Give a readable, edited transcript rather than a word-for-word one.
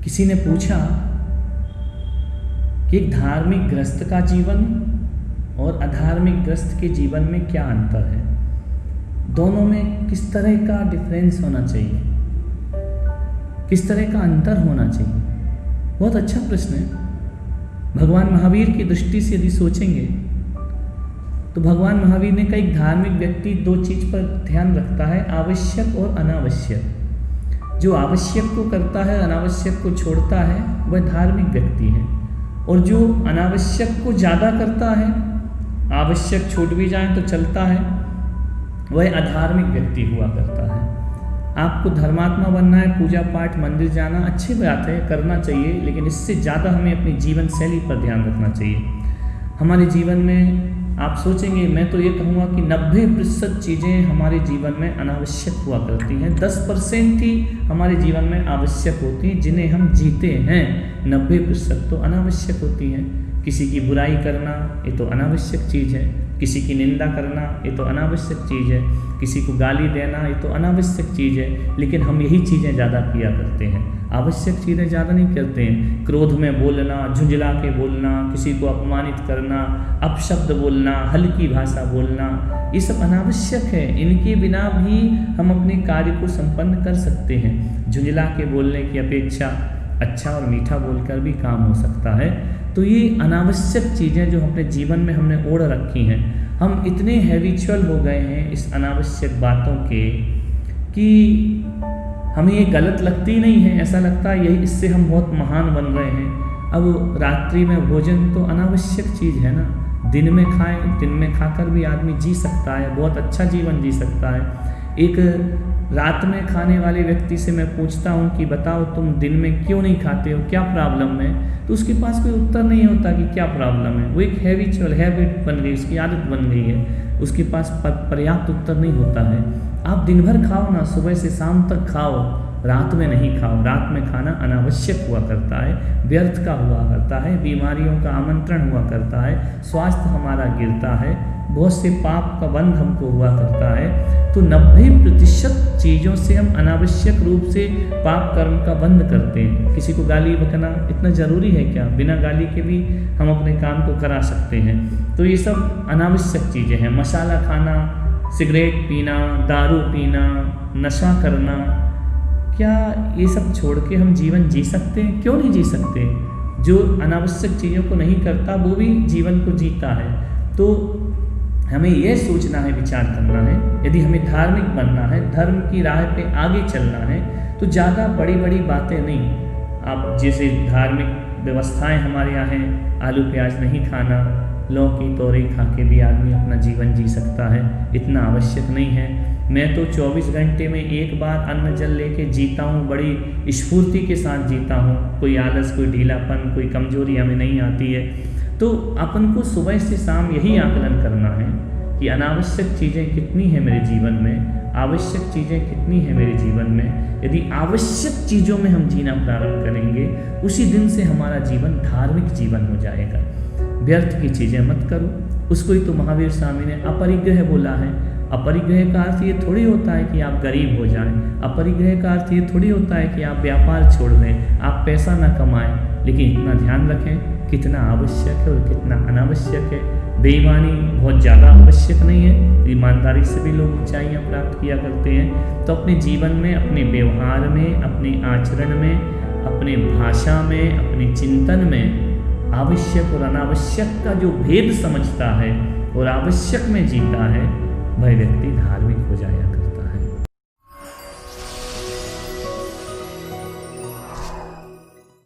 किसी ने पूछा कि एक धार्मिक गृहस्थ का जीवन और अधार्मिक गृहस्थ के जीवन में क्या अंतर है, दोनों में किस तरह का डिफरेंस होना चाहिए, किस तरह का अंतर होना चाहिए। बहुत अच्छा प्रश्न है। भगवान महावीर की दृष्टि से यदि सोचेंगे तो भगवान महावीर ने कहा एक धार्मिक व्यक्ति दो चीज़ पर ध्यान रखता है, आवश्यक और अनावश्यक। जो आवश्यक को करता है, अनावश्यक को छोड़ता है, वह धार्मिक व्यक्ति है। और जो अनावश्यक को ज़्यादा करता है, आवश्यक छूट भी जाए तो चलता है, वह अधार्मिक व्यक्ति हुआ करता है। आपको धर्मात्मा बनना है, पूजा पाठ मंदिर जाना अच्छी बात है, करना चाहिए, लेकिन इससे ज़्यादा हमें अपनी जीवन शैली पर ध्यान रखना चाहिए। हमारे जीवन में आप सोचेंगे, मैं तो ये कहूँगा कि 90% चीज़ें हमारे जीवन में अनावश्यक हुआ करती हैं, 10% ही हमारे जीवन में आवश्यक होती हैं, जिन्हें हम जीते हैं। 90% तो अनावश्यक होती हैं। किसी की बुराई करना ये तो अनावश्यक चीज़ है, किसी की निंदा करना ये तो अनावश्यक चीज़ है, किसी को गाली देना ये तो अनावश्यक चीज़ है, लेकिन हम यही चीज़ें ज़्यादा किया करते हैं, आवश्यक चीज़ें ज़्यादा नहीं करते हैं। क्रोध में बोलना, झुंझला के बोलना, किसी को अपमानित करना, अपशब्द बोलना, हल्की भाषा बोलना, ये सब अनावश्यक है। इनके बिना भी हम अपने कार्य को संपन्न कर सकते हैं। झुंझला के बोलने की अपेक्षा अच्छा और मीठा बोलकर भी काम हो सकता है। तो ये अनावश्यक चीज़ें जो अपने जीवन में हमने ओढ़ रखी हैं, हम इतने हैबिचुअल हो गए हैं इस अनावश्यक बातों के कि हमें ये गलत लगती नहीं है, ऐसा लगता है यही इससे हम बहुत महान बन रहे हैं। अब रात्रि में भोजन तो अनावश्यक चीज़ है ना, दिन में खाएं, दिन में खाकर भी आदमी जी सकता है, बहुत अच्छा जीवन जी सकता है। एक रात में खाने वाले व्यक्ति से मैं पूछता हूँ कि बताओ तुम दिन में क्यों नहीं खाते हो, क्या प्रॉब्लम है, तो उसके पास कोई उत्तर नहीं होता कि क्या प्रॉब्लम है। वो एक हैबिट बन गई, उसकी आदत बन गई है, उसके पास पर्याप्त उत्तर नहीं होता है। आप दिन भर खाओ ना, सुबह से शाम तक खाओ, रात में नहीं खाओ। रात में खाना अनावश्यक हुआ करता है, व्यर्थ का हुआ करता है, बीमारियों का आमंत्रण हुआ करता है, स्वास्थ्य हमारा गिरता है, बहुत से पाप का बंध हमको हुआ करता है। तो 90% चीज़ों से हम अनावश्यक रूप से पाप कर्म का बंद करते हैं। किसी को गाली बकना इतना ज़रूरी है क्या? बिना गाली के भी हम अपने काम को करा सकते हैं। तो ये सब अनावश्यक चीज़ें हैं। मसाला खाना, सिगरेट पीना, दारू पीना, नशा करना, क्या ये सब छोड़ के हम जीवन जी सकते हैं? क्यों नहीं जी सकते? जो अनावश्यक चीज़ों को नहीं करता वो भी जीवन को जीता है। तो हमें यह सोचना है, विचार करना है, यदि हमें धार्मिक बनना है, धर्म की राह पे आगे चलना है, तो ज़्यादा बड़ी बड़ी बातें नहीं। आप जैसे धार्मिक व्यवस्थाएं हमारे यहाँ हैं, आलू प्याज नहीं खाना, लौकी तोरई खा के भी आदमी अपना जीवन जी सकता है, इतना आवश्यक नहीं है। मैं तो 24 घंटे में एक बार अन्न जल लेके जीता हूँ, बड़ी स्फूर्ति के साथ जीता हूँ। कोई आलस, कोई ढीलापन, कोई कमजोरी हमें नहीं आती है। तो अपन को सुबह से शाम यही आकलन करना है कि अनावश्यक चीज़ें कितनी हैं मेरे जीवन में, आवश्यक चीज़ें कितनी हैं मेरे जीवन में। यदि आवश्यक चीज़ों में हम जीना प्रारंभ करेंगे, उसी दिन से हमारा जीवन धार्मिक जीवन हो जाएगा। व्यर्थ की चीज़ें मत करो। उसको ही तो महावीर स्वामी ने अपरिग्रह बोला है। अपरिग्रह का अर्थ ये थोड़ी होता है कि आप गरीब हो जाएं। अपरिग्रह का अर्थ ये थोड़ी होता है कि आप व्यापार छोड़ दें, आप पैसा ना कमाएं। लेकिन इतना ध्यान रखें कितना आवश्यक है और कितना अनावश्यक है। बेईमानी बहुत ज़्यादा आवश्यक नहीं है, ईमानदारी से भी लोग ऊंचाइयाँ प्राप्त किया करते हैं। तो अपने जीवन में, अपने व्यवहार में, अपने आचरण में, अपने भाषा में, अपने चिंतन में आवश्यक और अनावश्यक का जो भेद समझता है और आवश्यक में जीता है, वह व्यक्ति धार्मिक हो जाया करता है।